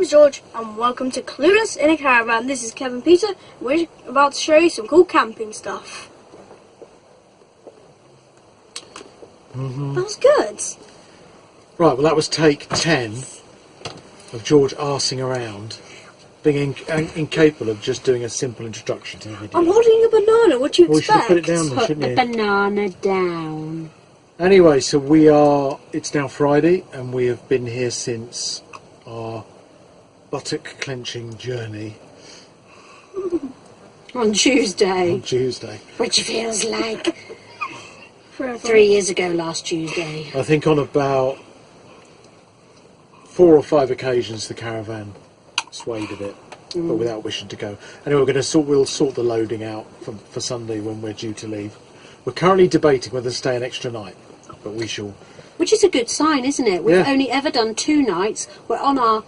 name's George, and welcome to Clueless in a Caravan. This is Kevin Peter. We're about to show you some cool camping stuff. That was good. Right, well that was take 10 of George arsing around, being incapable of just doing a simple introduction to the video. I'm holding a banana, what do you Well, expect? you should have put it down then, shouldn't Put you? the banana down. Anyway, so it's now Friday, and we have been here since our buttock-clenching journey On Tuesday. on Tuesday. Which feels like Forever. 3 years ago last Tuesday. I think on about 4 or 5 occasions the caravan swayed a bit, but without wishing to go. Anyway, we'll sort the loading out for Sunday when we're due to leave. We're currently debating whether to stay an extra night, but we shall. Which is a good sign, isn't it? We've Yeah. only ever done 2 nights. We're on our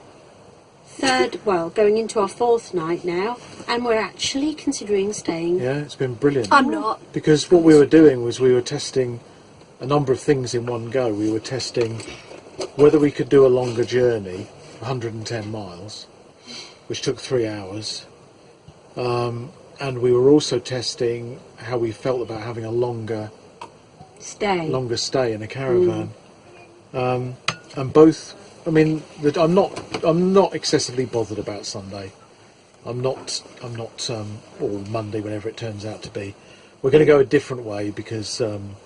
going into our 4th night now, and we're actually considering staying. Yeah, it's been brilliant. I'm not. Because what we were doing was we were testing a number of things in one go. We were testing whether we could do a longer journey, 110 miles, which took 3 hours. And we were also testing how we felt about having a longer stay in a caravan. And both, I mean, I'm not excessively bothered about Sunday. I'm not, or Monday, whenever it turns out to be. We're going to go a different way because I'm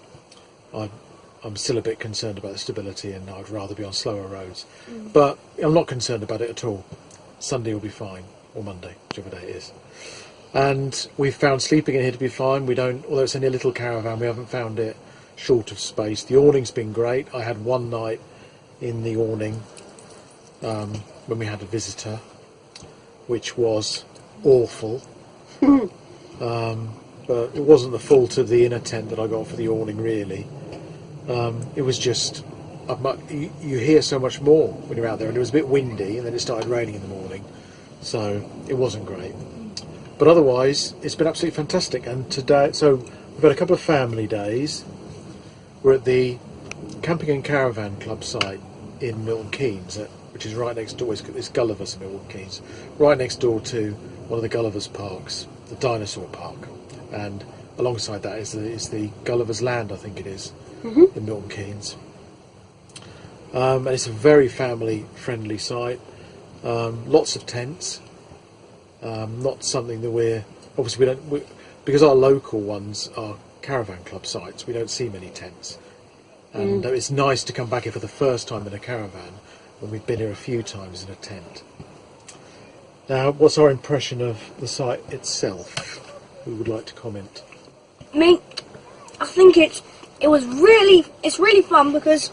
still a bit concerned about the stability, and I'd rather be on slower roads. But I'm not concerned about it at all. Sunday will be fine, or Monday, whichever day it is. And we've found sleeping in here to be fine. Although it's only a little caravan, we haven't found it short of space. The awning's been great. I had one night in the awning when we had a visitor, which was awful. But it wasn't the fault of the inner tent that I got for the awning, really. It was just, you hear so much more when you're out there, and it was a bit windy, and then it started raining in the morning, so it wasn't great. But otherwise, it's been absolutely fantastic. And today, so we've had a couple of family days. We're at the Camping and Caravan Club site in Milton Keynes, which is right next door. It's Gulliver's in Milton Keynes, right next door to one of the Gulliver's parks, the dinosaur park, and alongside that is the Gulliver's Land, I think it is, in Milton Keynes. And it's a very family-friendly site. Lots of tents. Not something that because our local ones are caravan club sites, we don't see many tents. And it's nice to come back here for the first time in a caravan when we've been here a few times in a tent. Now, what's our impression of the site itself? Who would like to comment? Me, I think it's really fun because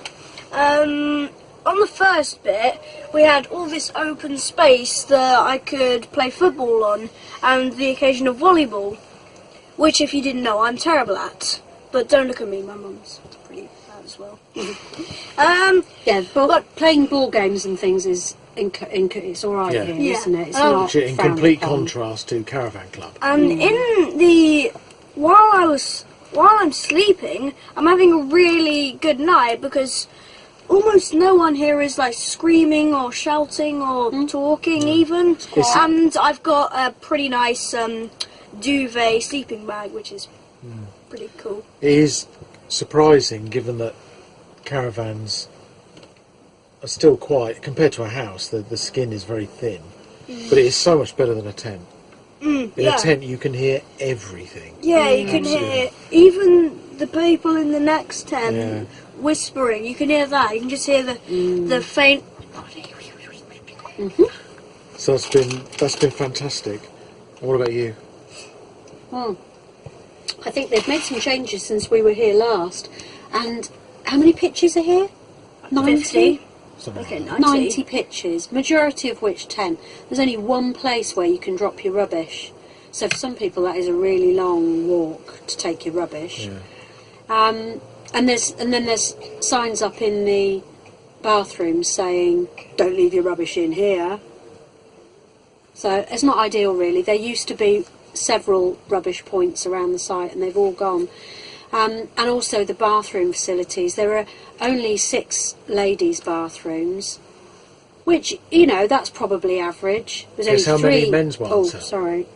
on the first bit we had all this open space that I could play football on, and the occasion of volleyball, which, if you didn't know, I'm terrible at. But don't look at me, my mum's pretty bad as well. But playing ball games and things is it's all right here, Yeah. isn't it? It's not In frowned complete upon. contrast to Caravan Club. And while I'm sleeping, I'm having a really good night because almost no one here is like screaming or shouting or talking even. And I've got a pretty nice duvet sleeping bag, which is pretty cool. It is surprising, given that caravans are still quite, compared to a house, the skin is very thin, but it is so much better than a tent. In a tent you can hear everything. Yeah, you can hear even the people in the next tent whispering. You can hear that. You can just hear the faint. So that's been fantastic. And what about you? Well, I think they've made some changes since we were here last. And how many pitches are here? 90? 50. Something Okay, like 90 pitches, majority of which tent. There's only one place where you can drop your rubbish. So for some people that is a really long walk to take your rubbish. Yeah. And then there's signs up in the bathrooms saying, don't leave your rubbish in here. So it's not ideal, really. There used to be several rubbish points around the site, and they've all gone. And also the bathroom facilities. There are only 6 ladies' bathrooms, Which, you know, that's probably average. There's Guess only how many 3. men's ones Oh, are? sorry.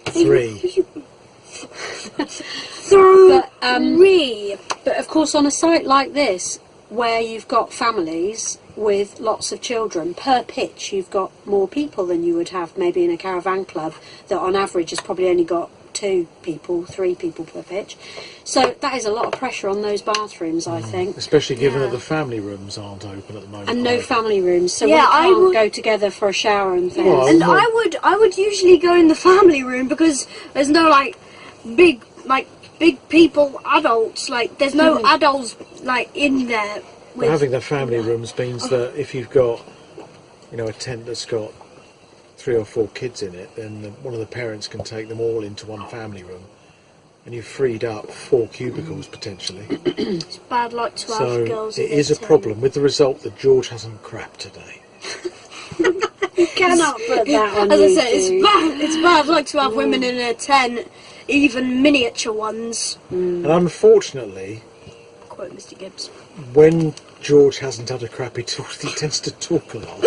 3. Three. But of course, on a site like this, where you've got families with lots of children, per pitch you've got more people than you would have maybe in a caravan club that on average has probably only got 2 people, 3 people per pitch. So that is a lot of pressure on those bathrooms, I think. Especially given Yeah. that the family rooms aren't open at the moment. And no either. family rooms, so Yeah, we I can't would- go together for a shower and things. Well, And no. I would usually go in the family room because there's no big people, adults. Like there's no adults in there. But having the family rooms means that if you've got, a tent that's got 3 or 4 kids in it, then one of the parents can take them all into one family room, and you've freed up 4 cubicles potentially. It's bad luck to have So girls. it in is a tent. problem, with the result that George hasn't crapped today. You cannot put that on As I YouTube. said, it's bad luck to have women in a tent, even miniature ones. And unfortunately, Quote Mr. Gibbs. when George hasn't had a crappy talk, he tends to talk a lot.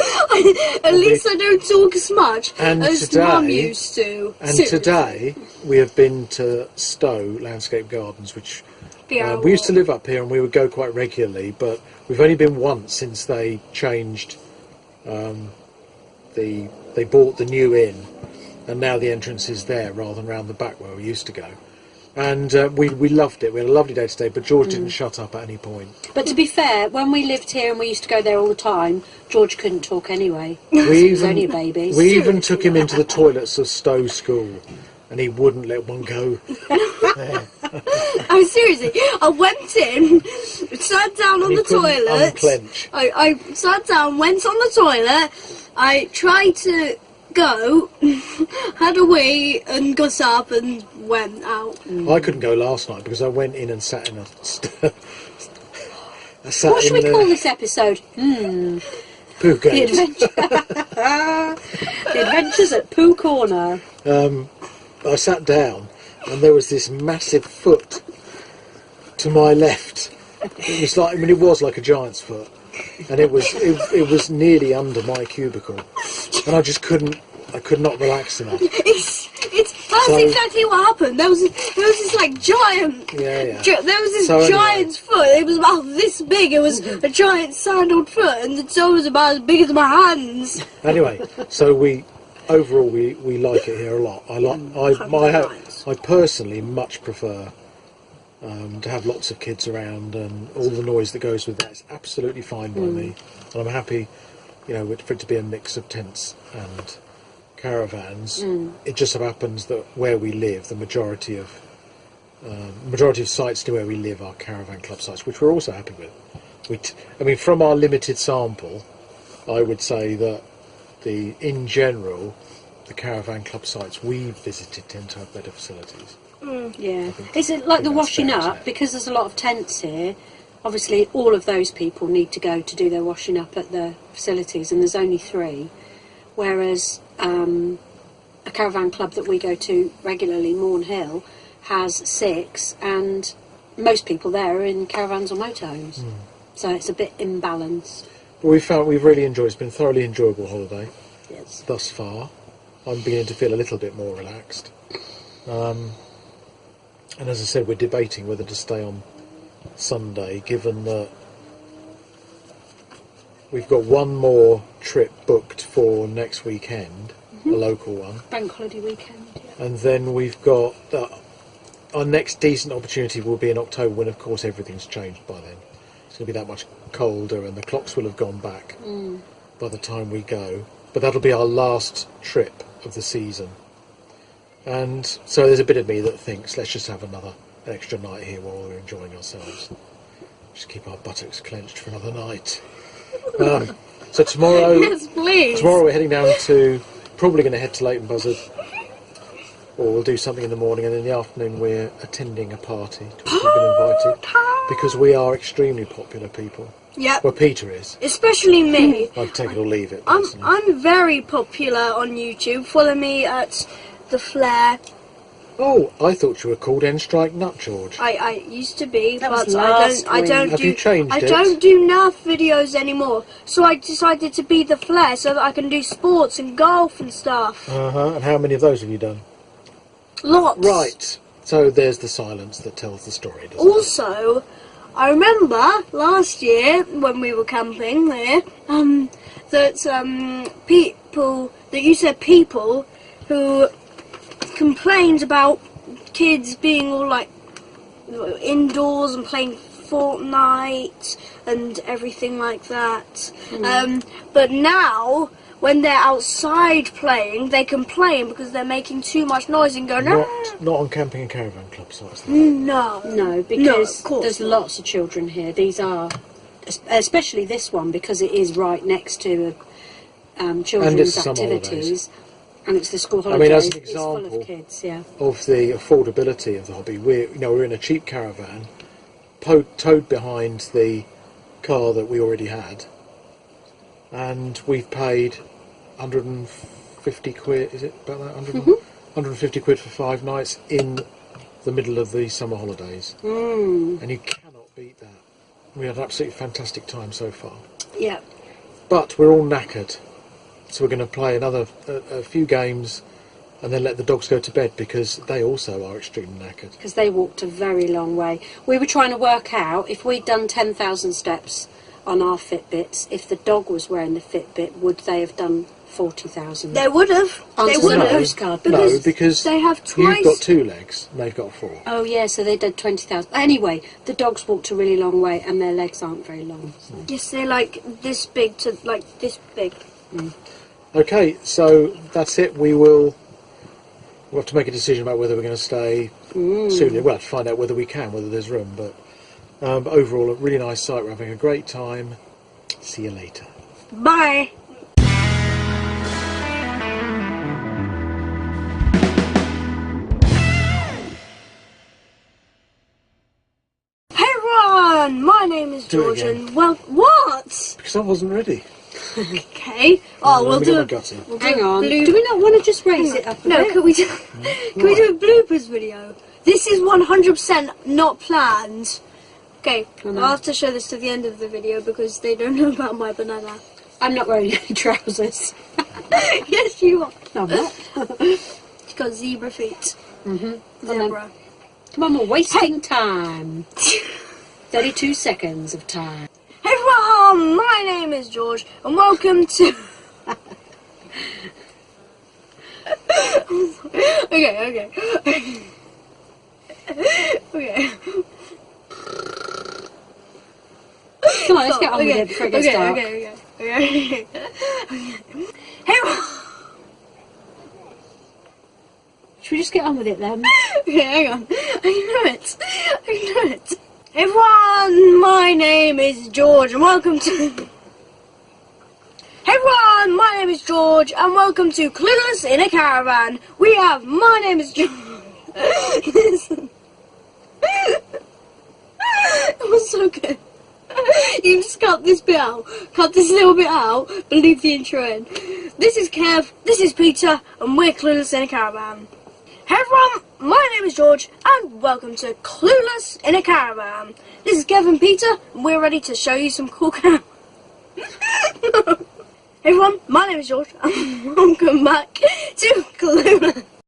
At least I don't talk as much And as today- Mum used to. And Seriously. today we have been to Stowe Landscape Gardens, which Yeah, we used to live up here and we would go quite regularly, but we've only been once since they changed. They bought the new inn, and now the entrance is there rather than round the back where we used to go. And we loved it. We had a lovely day today, but George didn't shut up at any point. But to be fair, when we lived here and we used to go there all the time, George couldn't talk anyway. We He was only a baby. We even took him into the toilets of Stowe School, and he wouldn't let one go. Oh, seriously, I went in, sat down on He the couldn't toilet. unclench. I sat down, went on the toilet. I tried to go, had a wee, and got up and went out. I couldn't go last night because I went in and sat in a. I sat What should in we call this episode? The Poogate. adventure. The Adventures at Pooh Corner. I sat down, and there was this massive foot to my left. It was like, it was like a giant's foot, and it was nearly under my cubicle, and I just couldn't. I could not relax enough. That's So- exactly what happened. There was this giant. Yeah. There was this So anyway. giant's foot. It was about this big. It was a giant sandaled foot, and the toe was about as big as my hands. Anyway, so we like it here a lot. I personally much prefer to have lots of kids around, and all the noise that goes with that is absolutely fine by me. And I'm happy, for it to be a mix of tents and caravans. It just so happens that where we live, the majority of sites near where we live are caravan club sites, which we're also happy with. From our limited sample, I would say that in general, the caravan club sites we've visited tend to have better facilities. Yeah. Is it like the that's washing fair, isn't up? it? Because there's a lot of tents here. Obviously, all of those people need to go to do their washing up at the facilities, and there's only 3. Whereas a caravan club that we go to regularly, Morn Hill, has 6, and most people there are in caravans or motorhomes. So it's a bit imbalanced. But we've really enjoyed. It's been a thoroughly enjoyable holiday Yes. thus far. I'm beginning to feel a little bit more relaxed. And as I said, we're debating whether to stay on Sunday, given that we've got one more trip booked for next weekend, a local one, Bank holiday weekend. Yeah. and then we've got our next decent opportunity will be in October, when of course everything's changed by then. It's going to be that much colder, and the clocks will have gone back by the time we go. But that'll be our last trip of the season. And so there's a bit of me that thinks, let's just have an extra night here while we're enjoying ourselves. Just keep our buttocks clenched for another night. So tomorrow, Yes, please. tomorrow we're heading down to, probably going to head to Leighton Buzzard, or we'll do something in the morning, and in the afternoon we're attending a party to which we've been invited, because we are extremely popular people. Yep. Well, Peter is. Especially me. I'd take it or leave it. I'm personally. I'm very popular on YouTube. Follow me at the Flare Oh, I thought you were called N-Strike Nut George. I used to be, That but was last I don't Have do. you changed I it? don't do NAF videos anymore. So I decided to be the Flair so that I can do sports and golf and stuff. And how many of those have you done? Lots. Right. So there's the silence that tells the story, doesn't it? Also, I remember last year when we were camping there, that people that you said people who complained about kids being all like indoors and playing Fortnite and everything like that. But now, when they're outside playing, they complain because they're making too much noise and go, no. Not on Camping and Caravan Club sites. No. No, because of course there's not. lots of children here. These are, especially this one, because it is right next to children's summer activities. And it's the school I holidays. mean, as an it's full example of kids, yeah. of the affordability of the hobby, we're in a cheap caravan, towed behind the car that we already had, and we've paid 150 quid. Is it about that? 150 quid for 5 nights in the middle of the summer holidays, and you cannot beat that. We had an absolutely fantastic time so far, Yeah. but we're all knackered. So we're going to play a few games and then let the dogs go to bed because they also are extremely knackered. Because they walked a very long way. We were trying to work out, if we'd done 10,000 steps on our Fitbits, if the dog was wearing the Fitbit, would they have done 40,000? They would have. They Answers would on a have. postcard. No, because they have twice. you've got 2 legs and they've got 4. Oh yeah, so they did 20,000. Anyway, the dogs walked a really long way and their legs aren't very long. So. Yes, they're like this big to like this big. Okay, so that's it. We'll have to make a decision about whether we're going to stay soon. We'll have to find out whether we can, whether there's room. But overall, a really nice site. We're having a great time. See you later. Bye. Hey everyone, my name is Do it George again. and well, what? Because I wasn't ready. Okay. Oh, we'll let me do get a my guts in. we'll do Hang a on. blue- Do we not want to just raise it up a No, bit? can we do a bloopers video? This is 100% not planned. Okay, know. I'll have to show this to the end of the video because they don't know about my banana. I'm not wearing any trousers. Yes, you are. No, I'm not. She's got zebra feet. Zebra. Come on, we're wasting time. 32 seconds of time. Hey everyone, my name is George and welcome to... Okay. Okay. Come on, let's get on with it before it gets dark. Okay. Hey everyone. Should we just get on with it then? Okay, hang on. I know it. Hey everyone, my name is George and welcome to... Hey everyone, my name is George and welcome to Clueless in a Caravan. We have my name is George. It was so good. You just cut this bit out. Cut this little bit out, but leave the intro in. This is Kev, this is Peter, and we're Clueless in a Caravan. Hey everyone, my name is George, and welcome to Clueless in a Caravan. This is Kev and Peter, and we're ready to show you some cool caravans. Hey everyone, my name is George, and welcome back to Clueless.